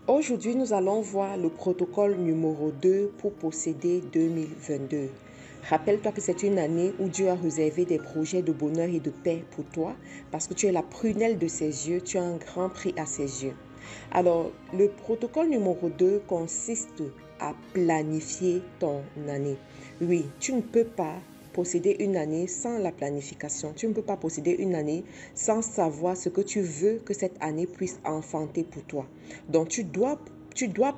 Aujourd'hui, nous allons voir le protocole numéro 2 pour posséder 2022. Rappelle-toi que c'est une année où Dieu a réservé des projets de bonheur et de paix pour toi parce que tu es la prunelle de ses yeux, tu as un grand prix à ses yeux. Alors, le protocole numéro 2 consiste à planifier ton année. Oui, tu ne peux pas posséder une année sans la planification. Tu ne peux pas posséder une année sans savoir ce que tu veux que cette année puisse enfanter pour toi. Donc, tu dois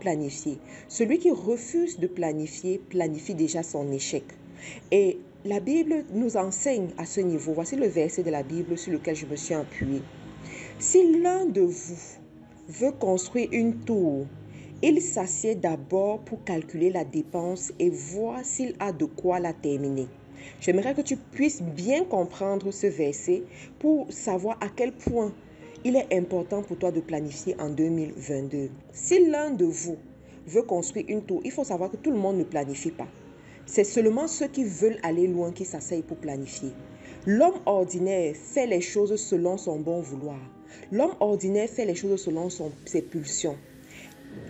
planifier. Celui qui refuse de planifier, planifie déjà son échec. Et la Bible nous enseigne à ce niveau. Voici le verset de la Bible sur lequel je me suis appuyée. Si l'un de vous veut construire une tour, il s'assied d'abord pour calculer la dépense et voir s'il a de quoi la terminer. J'aimerais que tu puisses bien comprendre ce verset pour savoir à quel point il est important pour toi de planifier en 2022. Si l'un de vous veut construire une tour, il faut savoir que tout le monde ne planifie pas. C'est seulement ceux qui veulent aller loin qui s'asseyent pour planifier. L'homme ordinaire fait les choses selon son bon vouloir. L'homme ordinaire fait les choses selon ses pulsions.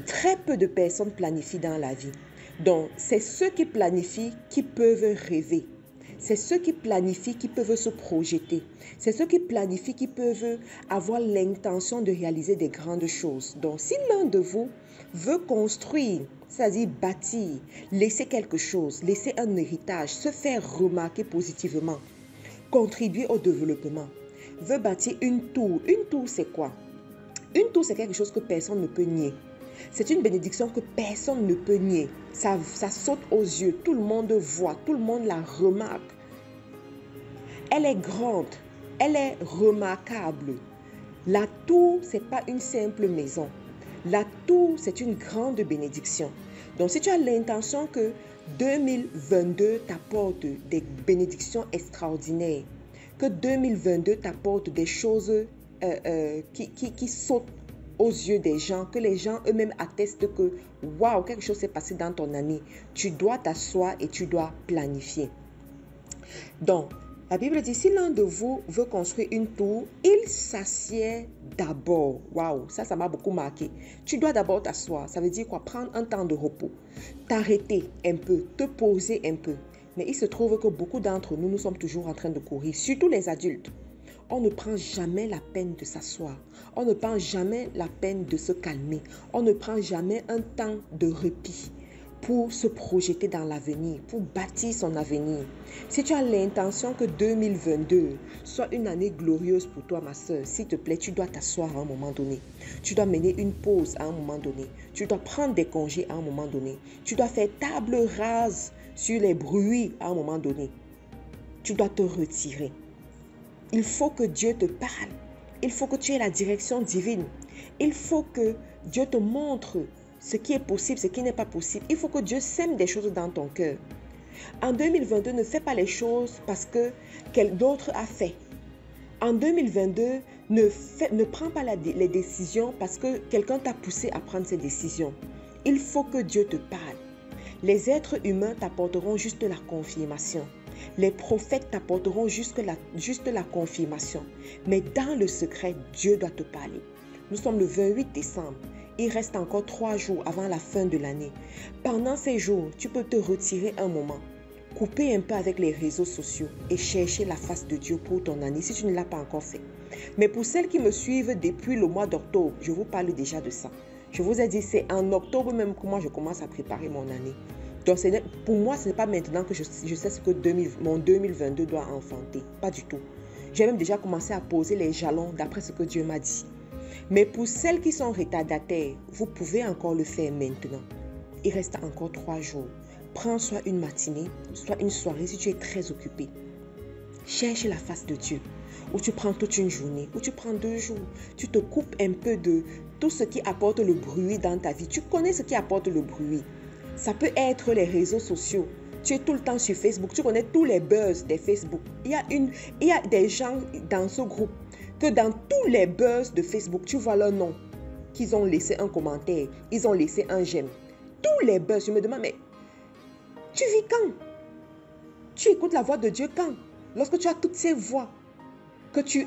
Très peu de personnes planifient dans la vie. Donc, c'est ceux qui planifient qui peuvent rêver. C'est ceux qui planifient qui peuvent se projeter. C'est ceux qui planifient qui peuvent avoir l'intention de réaliser des grandes choses. Donc, si l'un de vous veut construire, c'est-à-dire bâtir, laisser quelque chose, laisser un héritage, se faire remarquer positivement, contribuer au développement, veut bâtir une tour. Une tour, c'est quoi? Une tour, c'est quelque chose que personne ne peut nier. C'est une bénédiction que personne ne peut nier. Ça saute aux yeux. Tout le monde voit. Tout le monde la remarque. Elle est grande. Elle est remarquable. La tour, ce n'est pas une simple maison. La tour, c'est une grande bénédiction. Donc, si tu as l'intention que 2022 t'apporte des bénédictions extraordinaires, que 2022 t'apporte des choses qui sautent aux yeux des gens, que les gens eux-mêmes attestent que waouh, quelque chose s'est passé dans ton année, tu dois t'asseoir et tu dois planifier. Donc, la Bible dit, si l'un de vous veut construire une tour, il s'assied d'abord. Waouh, ça m'a beaucoup marqué. Tu dois d'abord t'asseoir. Ça veut dire quoi? Prendre un temps de repos, t'arrêter un peu, te poser un peu. Mais il se trouve que beaucoup d'entre nous, nous sommes toujours en train de courir, surtout les adultes. On ne prend jamais la peine de s'asseoir. On ne prend jamais la peine de se calmer. On ne prend jamais un temps de répit pour se projeter dans l'avenir, pour bâtir son avenir. Si tu as l'intention que 2022 soit une année glorieuse pour toi, ma soeur, s'il te plaît, tu dois t'asseoir à un moment donné. Tu dois mener une pause à un moment donné. Tu dois prendre des congés à un moment donné. Tu dois faire table rase sur les bruits à un moment donné. Tu dois te retirer. Il faut que Dieu te parle. Il faut que tu aies la direction divine. Il faut que Dieu te montre ce qui est possible, ce qui n'est pas possible. Il faut que Dieu sème des choses dans ton cœur. En 2022, ne fais pas les choses parce que quelqu'un d'autre a fait. En 2022, ne prends pas les décisions parce que quelqu'un t'a poussé à prendre ces décisions. Il faut que Dieu te parle. Les êtres humains t'apporteront juste la confirmation. Les prophètes t'apporteront juste la confirmation. Mais dans le secret, Dieu doit te parler. Nous sommes le 28 décembre. Il reste encore 3 jours avant la fin de l'année. Pendant ces jours, tu peux te retirer un moment, couper un peu avec les réseaux sociaux et chercher la face de Dieu pour ton année si tu ne l'as pas encore fait. Mais pour celles qui me suivent depuis le mois d'octobre, je vous parle déjà de ça. Je vous ai dit, c'est en octobre même que moi je commence à préparer mon année. Donc pour moi, ce n'est pas maintenant que je sais ce que mon 2022 doit enfanter. Pas du tout. J'ai même déjà commencé à poser les jalons d'après ce que Dieu m'a dit. Mais pour celles qui sont retardataires, vous pouvez encore le faire maintenant. Il reste encore 3 jours. Prends soit une matinée, soit une soirée si tu es très occupé. Cherche la face de Dieu. Ou tu prends toute une journée, ou tu prends 2 jours. Tu te coupes un peu de tout ce qui apporte le bruit dans ta vie. Tu connais ce qui apporte le bruit. Ça peut être les réseaux sociaux. Tu es tout le temps sur Facebook. Tu connais tous les buzz des Facebook. Il y a des gens dans ce groupe que dans tous les buzz de Facebook, tu vois leur nom, qu'ils ont laissé un commentaire, ils ont laissé un j'aime. Tous les buzz, je me demande, mais tu vis quand? Tu écoutes la voix de Dieu quand? Lorsque tu as toutes ces voix que tu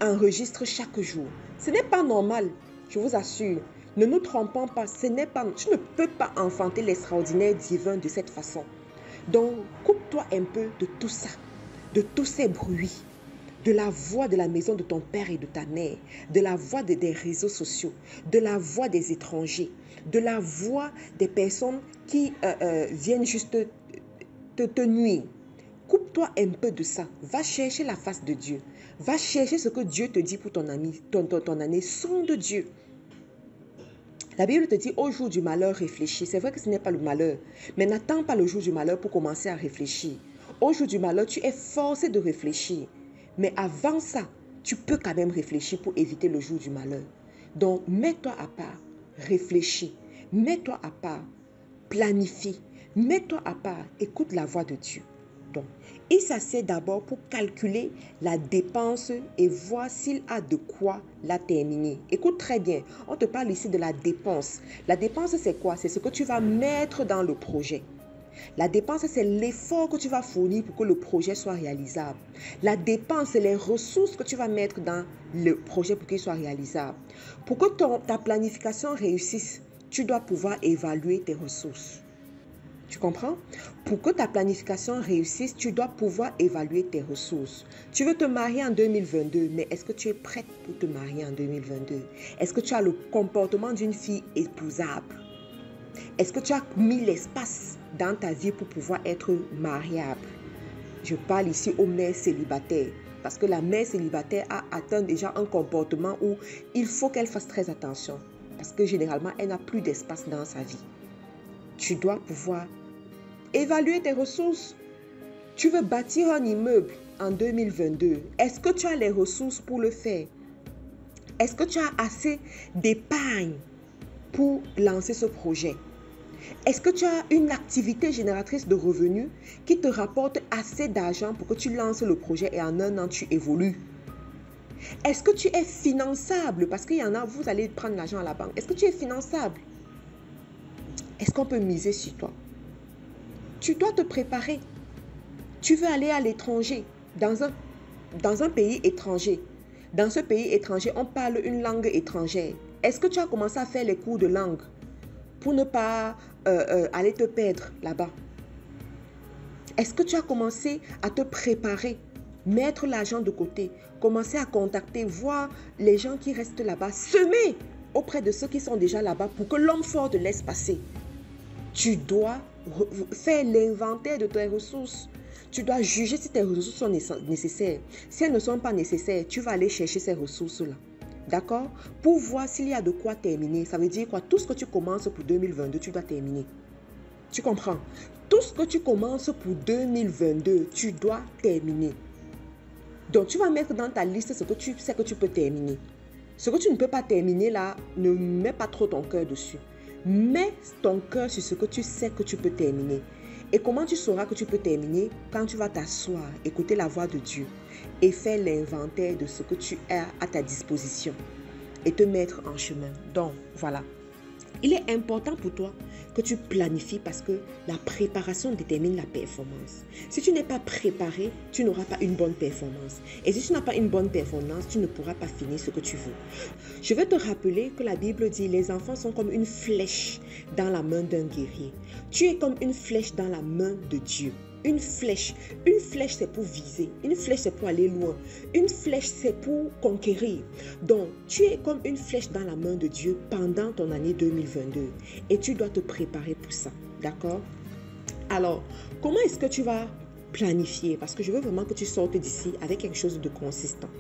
enregistres chaque jour. Ce n'est pas normal, je vous assure. Ne nous trompons pas, tu ne peux pas enfanter l'extraordinaire divin de cette façon. Donc, coupe-toi un peu de tout ça, de tous ces bruits, de la voix de la maison de ton père et de ta mère, de la voix des réseaux sociaux, de la voix des étrangers, de la voix des personnes qui viennent juste te nuire. Coupe-toi un peu de ça. Va chercher la face de Dieu. Va chercher ce que Dieu te dit pour ton année. Sonde Dieu. La Bible te dit au jour du malheur, réfléchis. C'est vrai que ce n'est pas le malheur. Mais n'attends pas le jour du malheur pour commencer à réfléchir. Au jour du malheur, tu es forcé de réfléchir. Mais avant ça, tu peux quand même réfléchir pour éviter le jour du malheur. Donc, mets-toi à part. Réfléchis. Mets-toi à part. Planifie. Mets-toi à part. Écoute la voix de Dieu. Donc, il s'assied d'abord pour calculer la dépense et voir s'il a de quoi la terminer. Écoute très bien, on te parle ici de la dépense. La dépense, c'est quoi? C'est ce que tu vas mettre dans le projet. La dépense, c'est l'effort que tu vas fournir pour que le projet soit réalisable. La dépense, c'est les ressources que tu vas mettre dans le projet pour qu'il soit réalisable. Pour que ta planification réussisse, tu dois pouvoir évaluer tes ressources. Tu comprends? Pour que ta planification réussisse, tu dois pouvoir évaluer tes ressources. Tu veux te marier en 2022, mais est-ce que tu es prête pour te marier en 2022? Est-ce que tu as le comportement d'une fille épousable? Est-ce que tu as mis l'espace dans ta vie pour pouvoir être mariable? Je parle ici aux mères célibataires. Parce que la mère célibataire a atteint déjà un comportement où il faut qu'elle fasse très attention. Parce que généralement, elle n'a plus d'espace dans sa vie. Tu dois pouvoir évaluer tes ressources. Tu veux bâtir un immeuble en 2022. Est-ce que tu as les ressources pour le faire? Est-ce que tu as assez d'épargne pour lancer ce projet? Est-ce que tu as une activité génératrice de revenus qui te rapporte assez d'argent pour que tu lances le projet et en un an, tu évolues? Est-ce que tu es finançable? Parce qu'il y en a, vous allez prendre l'argent à la banque. Est-ce que tu es finançable? Est-ce qu'on peut miser sur toi? Tu dois te préparer. Tu veux aller à l'étranger, dans un pays étranger. Dans ce pays étranger, on parle une langue étrangère. Est-ce que tu as commencé à faire les cours de langue pour ne pas aller te perdre là-bas? Est-ce que tu as commencé à te préparer, mettre l'argent de côté, commencer à contacter, voir les gens qui restent là-bas, semer auprès de ceux qui sont déjà là-bas pour que l'homme fort te laisse passer? Tu dois faire l'inventaire de tes ressources. Tu dois juger si tes ressources sont nécessaires. Si elles ne sont pas nécessaires, tu vas aller chercher ces ressources-là. D'accord? Pour voir s'il y a de quoi terminer. Ça veut dire quoi? Tout ce que tu commences pour 2022, tu dois terminer. Tu comprends? Tout ce que tu commences pour 2022, tu dois terminer. Donc, tu vas mettre dans ta liste ce que tu sais que tu peux terminer. Ce que tu ne peux pas terminer là, ne mets pas trop ton cœur dessus. Mets ton cœur sur ce que tu sais que tu peux terminer. Et comment tu sauras que tu peux terminer? Quand tu vas t'asseoir, écouter la voix de Dieu et faire l'inventaire de ce que tu as à ta disposition et te mettre en chemin. Donc, voilà. Il est important pour toi que tu planifies parce que la préparation détermine la performance. Si tu n'es pas préparé, tu n'auras pas une bonne performance. Et si tu n'as pas une bonne performance, tu ne pourras pas finir ce que tu veux. Je vais te rappeler que la Bible dit les enfants sont comme une flèche dans la main d'un guerrier. Tu es comme une flèche dans la main de Dieu. Une flèche, c'est pour viser. Une flèche, c'est pour aller loin. Une flèche, c'est pour conquérir. Donc, tu es comme une flèche dans la main de Dieu pendant ton année 2022. Et tu dois te préparer pour ça. D'accord? Alors, comment est-ce que tu vas planifier? Parce que je veux vraiment que tu sortes d'ici avec quelque chose de consistant.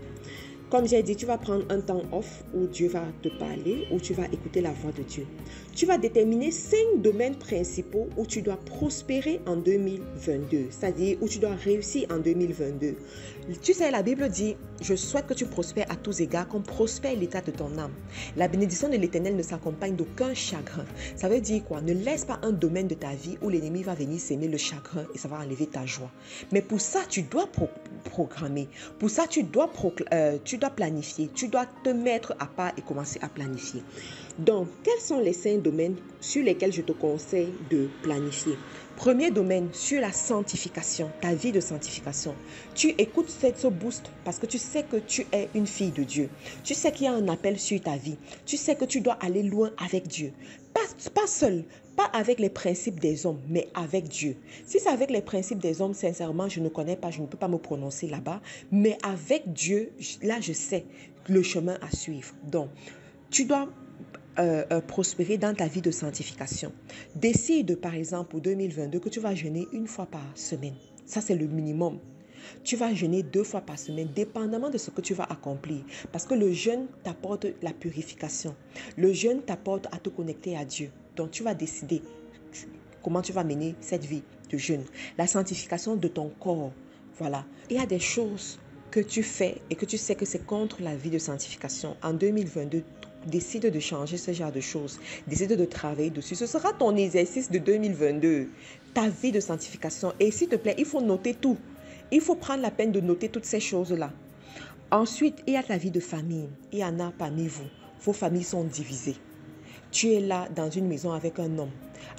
Comme j'ai dit, tu vas prendre un temps off où Dieu va te parler, où tu vas écouter la voix de Dieu. Tu vas déterminer 5 domaines principaux où tu dois prospérer en 2022, c'est-à-dire où tu dois réussir en 2022. Tu sais, la Bible dit, je souhaite que tu prospères à tous égards, qu'on prospère l'état de ton âme. La bénédiction de l'Éternel ne s'accompagne d'aucun chagrin. Ça veut dire quoi? Ne laisse pas un domaine de ta vie où l'ennemi va venir s'aimer le chagrin et ça va enlever ta joie. Mais pour ça, tu dois programmer. Pour ça, tu dois tu dois planifier. Tu dois te mettre à part et commencer à planifier. Donc, quels sont les 5 domaines sur lesquels je te conseille de planifier? Premier domaine, sur la sanctification, ta vie de sanctification. Tu écoutes ce boost parce que tu sais que tu es une fille de Dieu. Tu sais qu'il y a un appel sur ta vie. Tu sais que tu dois aller loin avec Dieu. Pas seul, pas avec les principes des hommes, mais avec Dieu. Si c'est avec les principes des hommes, sincèrement, je ne connais pas, je ne peux pas me prononcer là-bas. Mais avec Dieu, là, je sais le chemin à suivre. Donc, tu dois prospérer dans ta vie de sanctification. Décide, par exemple, pour 2022, que tu vas jeûner 1 fois par semaine. Ça, c'est le minimum. Tu vas jeûner 2 fois par semaine, dépendamment de ce que tu vas accomplir. Parce que le jeûne t'apporte la purification. Le jeûne t'apporte à te connecter à Dieu. Donc, tu vas décider comment tu vas mener cette vie de jeûne. La sanctification de ton corps. Voilà. Il y a des choses que tu fais et que tu sais que c'est contre la vie de sanctification. En 2022, décide de changer ce genre de choses. Décide de travailler dessus. Ce sera ton exercice de 2022. Ta vie de sanctification. Et s'il te plaît, il faut noter tout. Il faut prendre la peine de noter toutes ces choses-là. Ensuite, il y a ta vie de famille. Il y en a parmi vous. Vos familles sont divisées. Tu es là dans une maison avec un homme.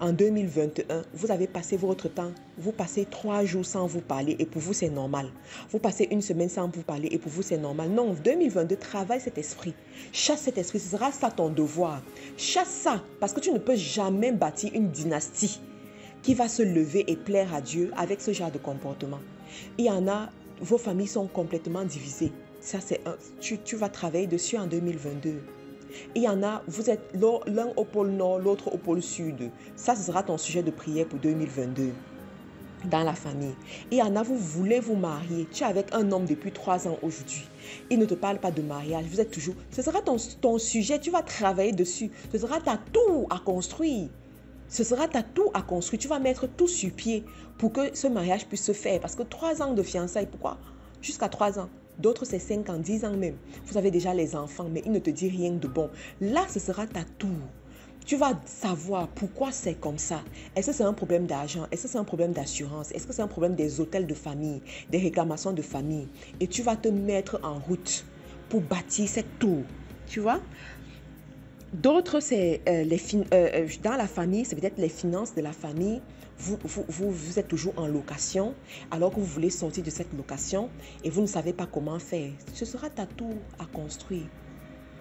En 2021, vous avez passé votre temps. Vous passez 3 jours sans vous parler et pour vous, c'est normal. Vous passez 1 semaine sans vous parler et pour vous, c'est normal. Non, 2022, travaille cet esprit. Chasse cet esprit. Ce sera ça ton devoir. Chasse ça parce que tu ne peux jamais bâtir une dynastie qui va se lever et plaire à Dieu avec ce genre de comportement. Il y en a, vos familles sont complètement divisées. Ça, tu vas travailler dessus en 2022. Il y en a, vous êtes l'un au pôle nord, l'autre au pôle sud. Ça, ce sera ton sujet de prière pour 2022. Dans la famille. Il y en a, vous voulez vous marier. Tu es avec un homme depuis 3 ans aujourd'hui. Il ne te parle pas de mariage. Vous êtes toujours... Ce sera ton sujet. Tu vas travailler dessus. Ce sera ta tour à construire. Ce sera ta tour à construire. Tu vas mettre tout sur pied pour que ce mariage puisse se faire. Parce que 3 ans de fiançailles, pourquoi? Jusqu'à 3 ans. D'autres, c'est 5 ans, 10 ans même. Vous avez déjà les enfants, mais ils ne te disent rien de bon. Là, ce sera ta tour. Tu vas savoir pourquoi c'est comme ça. Est-ce que c'est un problème d'argent? Est-ce que c'est un problème d'assurance? Est-ce que c'est un problème des hôtels de famille, des réclamations de famille? Et tu vas te mettre en route pour bâtir cette tour. Tu vois? D'autres, c'est dans la famille, c'est peut-être les finances de la famille. Vous êtes toujours en location alors que vous voulez sortir de cette location et vous ne savez pas comment faire. Ce sera ta tour à construire.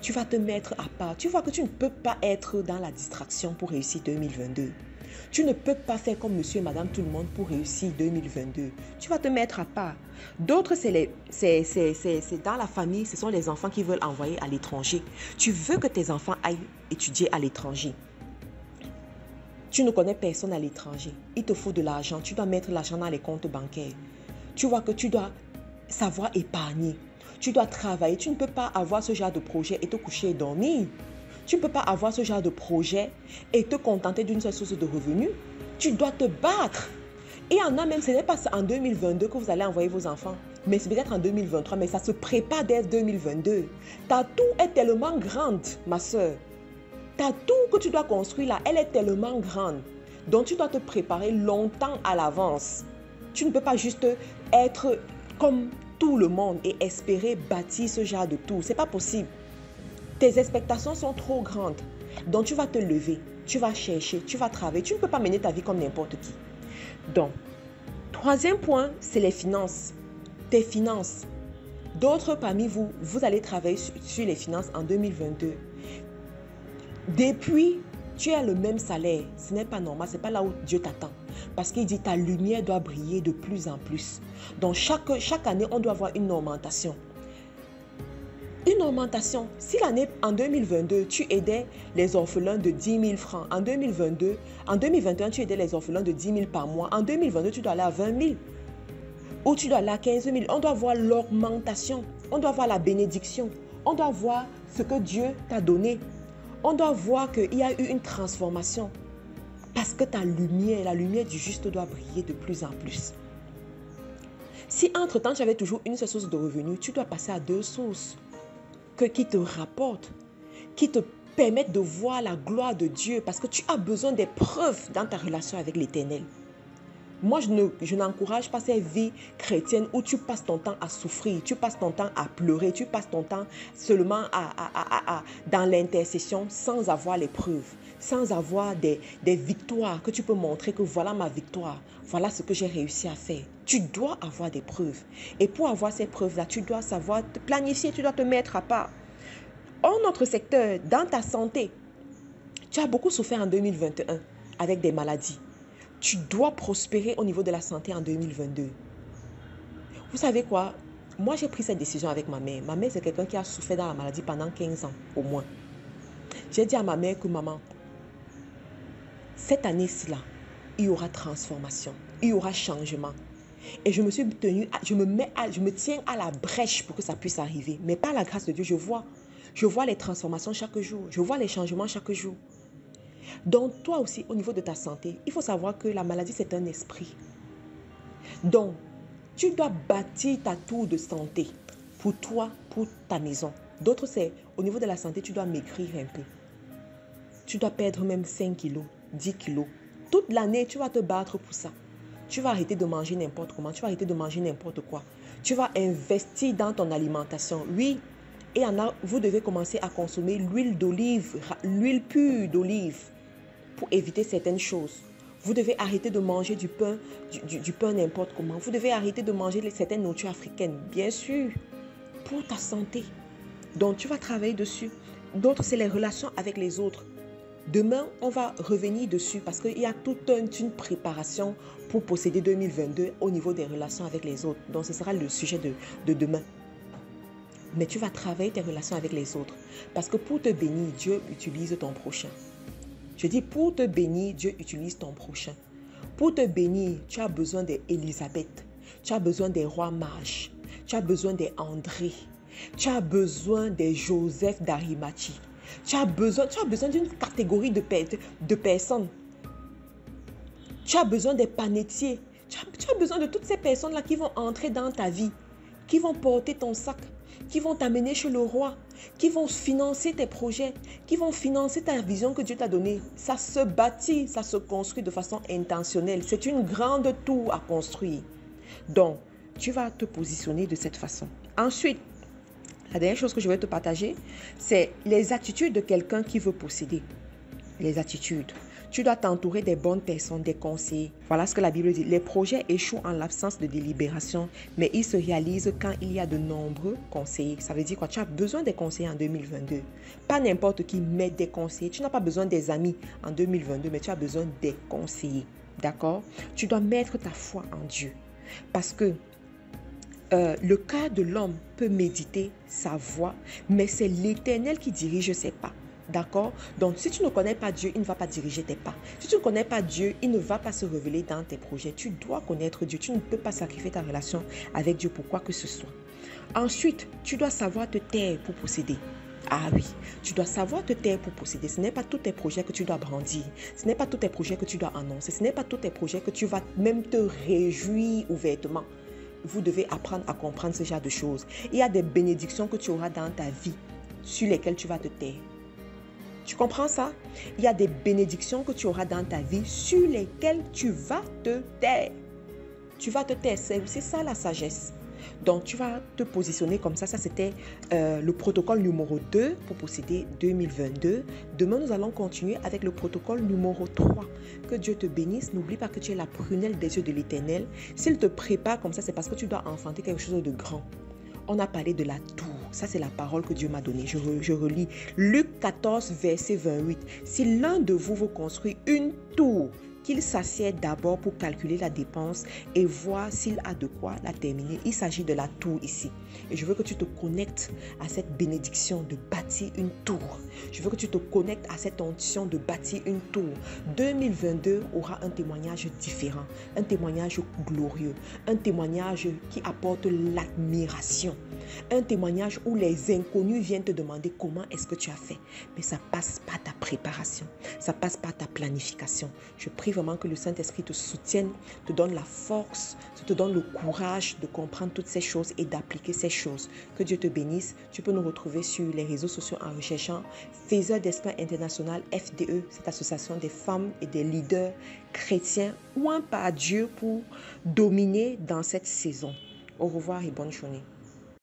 Tu vas te mettre à part. Tu vois que tu ne peux pas être dans la distraction pour réussir 2022. Tu ne peux pas faire comme monsieur et madame tout le monde pour réussir 2022. Tu vas te mettre à part. D'autres, c'est dans la famille, ce sont les enfants qui veulent envoyer à l'étranger. Tu veux que tes enfants aillent étudier à l'étranger. Tu ne connais personne à l'étranger. Il te faut de l'argent. Tu dois mettre l'argent dans les comptes bancaires. Tu vois que tu dois savoir épargner. Tu dois travailler. Tu ne peux pas avoir ce genre de projet et te coucher et dormir. Tu ne peux pas avoir ce genre de projet et te contenter d'une seule source de revenus. Tu dois te battre. Et il y en a même, ce n'est pas en 2022 que vous allez envoyer vos enfants. Mais c'est peut-être en 2023, mais ça se prépare dès 2022. Ta tour est tellement grande, ma soeur. Ta tour que tu dois construire là, elle est tellement grande. Donc tu dois te préparer longtemps à l'avance. Tu ne peux pas juste être comme tout le monde et espérer bâtir ce genre de tour. Ce n'est pas possible. Tes expectations sont trop grandes. Donc tu vas te lever, tu vas chercher, tu vas travailler. Tu ne peux pas mener ta vie comme n'importe qui. Donc, 3e point, c'est les finances. Tes finances. D'autres parmi vous, vous allez travailler sur les finances en 2022. Depuis, tu as le même salaire. Ce n'est pas normal, ce n'est pas là où Dieu t'attend. Parce qu'il dit ta lumière doit briller de plus en plus. Donc chaque année, on doit avoir une augmentation. Une augmentation. Si l'année en 2022, tu aidais les orphelins de 10 000 francs. En 2021, tu aidais les orphelins de 10 000 par mois. En 2022, tu dois aller à 20 000. Ou tu dois aller à 15 000. On doit voir l'augmentation. On doit voir la bénédiction. On doit voir ce que Dieu t'a donné. On doit voir qu'il y a eu une transformation. Parce que ta lumière, la lumière du juste doit briller de plus en plus. Si entre-temps, tu avais toujours une seule source de revenus, tu dois passer à 2 sources qui te rapportent, qui te permettent de voir la gloire de Dieu parce que tu as besoin des preuves dans ta relation avec l'Éternel. Moi, je n'encourage pas cette vie chrétienne où tu passes ton temps à souffrir, tu passes ton temps à pleurer, tu passes ton temps seulement dans l'intercession sans avoir les preuves, sans avoir des victoires que tu peux montrer que voilà ma victoire, voilà ce que j'ai réussi à faire. Tu dois avoir des preuves. Et pour avoir ces preuves-là, tu dois savoir te planifier, tu dois te mettre à part. En notre secteur, dans ta santé, tu as beaucoup souffert en 2021 avec des maladies. Tu dois prospérer au niveau de la santé en 2022. Vous savez quoi? Moi, j'ai pris cette décision avec ma mère. Ma mère, c'est quelqu'un qui a souffert dans la maladie pendant 15 ans au moins. J'ai dit à ma mère que maman, cette année-ci, il y aura transformation, il y aura changement. Et je me suis tenue, je me tiens à la brèche pour que ça puisse arriver. Mais par la grâce de Dieu, je vois les transformations chaque jour. Je vois les changements chaque jour. Donc, toi aussi, au niveau de ta santé, il faut savoir que la maladie, c'est un esprit. Donc, tu dois bâtir ta tour de santé pour toi, pour ta maison. D'autres, c'est au niveau de la santé, tu dois maigrir un peu. Tu dois perdre même 5 kilos, 10 kilos. Toute l'année, tu vas te battre pour ça. Tu vas arrêter de manger n'importe comment, tu vas arrêter de manger n'importe quoi. Tu vas investir dans ton alimentation. Oui, et vous devez commencer à consommer l'huile d'olive, l'huile pure d'olive pour éviter certaines choses. Vous devez arrêter de manger du pain n'importe comment. Vous devez arrêter de manger certaines nourritures africaines, bien sûr, pour ta santé. Donc, tu vas travailler dessus. D'autres, c'est les relations avec les autres. Demain, on va revenir dessus parce qu'il y a toute une préparation pour posséder 2022 au niveau des relations avec les autres. Donc, ce sera le sujet de demain. Mais tu vas travailler tes relations avec les autres. Parce que pour te bénir, Dieu utilise ton prochain. Je dis, pour te bénir, Dieu utilise ton prochain. Pour te bénir, tu as besoin d'Élisabeth. Tu as besoin des rois mages. Tu as besoin des André. Tu as besoin des Joseph d'Arimathie. Tu as besoin d'une catégorie de personnes. Tu as besoin des panetiers. Tu as besoin de toutes ces personnes-là qui vont entrer dans ta vie, qui vont porter ton sac, qui vont t'amener chez le roi, qui vont financer tes projets, qui vont financer ta vision que Dieu t'a donnée. Ça se bâtit, ça se construit de façon intentionnelle. C'est une grande tour à construire. Donc, tu vas te positionner de cette façon. Ensuite, la dernière chose que je vais te partager, c'est les attitudes de quelqu'un qui veut posséder. Les attitudes. Tu dois t'entourer des bonnes personnes, des conseillers. Voilà ce que la Bible dit. Les projets échouent en l'absence de délibération, mais ils se réalisent quand il y a de nombreux conseillers. Ça veut dire quoi? Tu as besoin des conseillers en 2022. Pas n'importe qui, mais des conseillers. Tu n'as pas besoin des amis en 2022, mais tu as besoin des conseillers. D'accord? Tu dois mettre ta foi en Dieu. Parce que le cœur de l'homme peut méditer sa voix, mais c'est l'Éternel qui dirige ses pas. D'accord? Donc, si tu ne connais pas Dieu, il ne va pas diriger tes pas. Si tu ne connais pas Dieu, il ne va pas se révéler dans tes projets. Tu dois connaître Dieu. Tu ne peux pas sacrifier ta relation avec Dieu pour quoi que ce soit. Ensuite, tu dois savoir te taire pour posséder. Ah oui, tu dois savoir te taire pour posséder. Ce n'est pas tous tes projets que tu dois brandir. Ce n'est pas tous tes projets que tu dois annoncer. Ce n'est pas tous tes projets que tu vas même te réjouir ouvertement. Vous devez apprendre à comprendre ce genre de choses. Il y a des bénédictions que tu auras dans ta vie sur lesquelles tu vas te taire. Tu comprends ça? Il y a des bénédictions que tu auras dans ta vie sur lesquelles tu vas te taire. Tu vas te taire, c'est aussi ça la sagesse. Donc, tu vas te positionner comme ça. Ça, c'était le protocole numéro 2 pour posséder 2022. Demain, nous allons continuer avec le protocole numéro 3. Que Dieu te bénisse. N'oublie pas que tu es la prunelle des yeux de l'Éternel. S'il te prépare comme ça, c'est parce que tu dois enfanter quelque chose de grand. On a parlé de la tour. Ça, c'est la parole que Dieu m'a donnée. Je relis Luc 14, verset 28. Si l'un de vous veut construire une tour, qu'il s'assied d'abord pour calculer la dépense et voir s'il a de quoi la terminer. Il s'agit de la tour ici. Et je veux que tu te connectes à cette bénédiction de bâtir une tour. Je veux que tu te connectes à cette onction de bâtir une tour. 2022 aura un témoignage différent, un témoignage glorieux, un témoignage qui apporte l'admiration, un témoignage où les inconnus viennent te demander comment est-ce que tu as fait. Mais ça passe par ta préparation, ça passe par ta planification. Je prie vraiment que le Saint-Esprit te soutienne, te donne la force, te donne le courage de comprendre toutes ces choses et d'appliquer ces choses. Que Dieu te bénisse. Tu peux nous retrouver sur les réseaux sociaux en recherchant Faiseurs d'Espoir International, FDE, cette association des femmes et des leaders chrétiens oints par Dieu pour dominer dans cette saison. Au revoir et bonne journée.